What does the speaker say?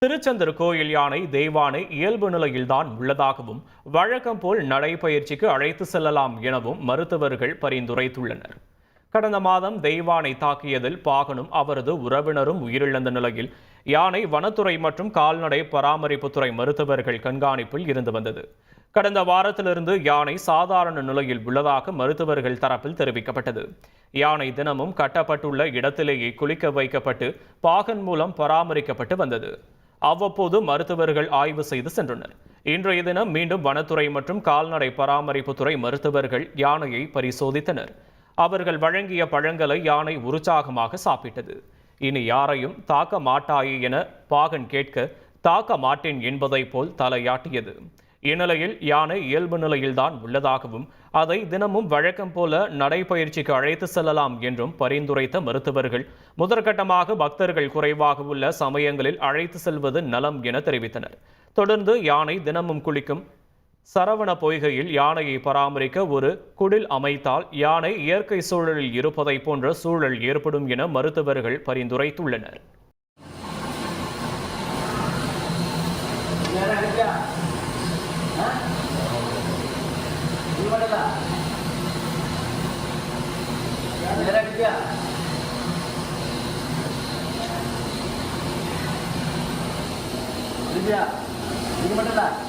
திருச்செந்தூர் கோயில் யானை தெய்வானை இயல்பு நிலையில்தான் உள்ளதாகவும் வழக்கம் போல் நடைபயிற்சிக்கு அழைத்து செல்லலாம் எனவும் மருத்துவர்கள் பரிந்துரைத்துள்ளனர். கடந்த மாதம் தெய்வானை தாக்கியதில் பாகனும் அவரது உறவினரும் உயிரிழந்த நிலையில் யானை வனத்துறை மற்றும் கால்நடை பராமரிப்புத்துறை மருத்துவர்கள் கண்காணிப்பில் இருந்து வந்தது. கடந்த வாரத்திலிருந்து யானை சாதாரண நிலையில் உள்ளதாக மருத்துவர்கள் தரப்பில் தெரிவிக்கப்பட்டது. யானை தினமும் கட்டப்பட்டுள்ள இடத்திலேயே குளிக்க வைக்கப்பட்டு பாகன் மூலம் பராமரிக்கப்பட்டு வந்தது. அவ்வப்போது மருத்துவர்கள் ஆய்வு செய்து சென்றனர். இன்றைய தினம் மீண்டும் வனத்துறை மற்றும் கால்நடை பராமரிப்புத்துறை மருத்துவர்கள் யானையை பரிசோதித்தனர். அவர்கள் வழங்கிய பழங்களை யானை உற்சாகமாக சாப்பிட்டது. இனி யாரையும் தாக்க மாட்டாயே என பாகன் கேட்க தாக்க மாட்டேன் என்பதை போல் தலையாட்டியது. இந்நிலையில் யானை இயல்பு நிலையில்தான் உள்ளதாகவும் அதை தினமும் வழக்கம் போல நடைபயிற்சிக்கு அழைத்து செல்லலாம் என்றும் பரிந்துரைத்த மருத்துவர்கள் முதற்கட்டமாக பக்தர்கள் குறைவாக உள்ள சமயங்களில் அழைத்து செல்வது நலம் என தெரிவித்தனர். தொடர்ந்து யானை தினமும் குளிக்கும் சரவண பொய்கையில் யானையை பராமரிக்க ஒரு குடில் அமைத்தால் யானை இயற்கை சூழலில் இருப்பதை போன்ற சூழல் ஏற்படும் என மருத்துவர்கள் பரிந்துரைத்துள்ளனர். ini மட்டும்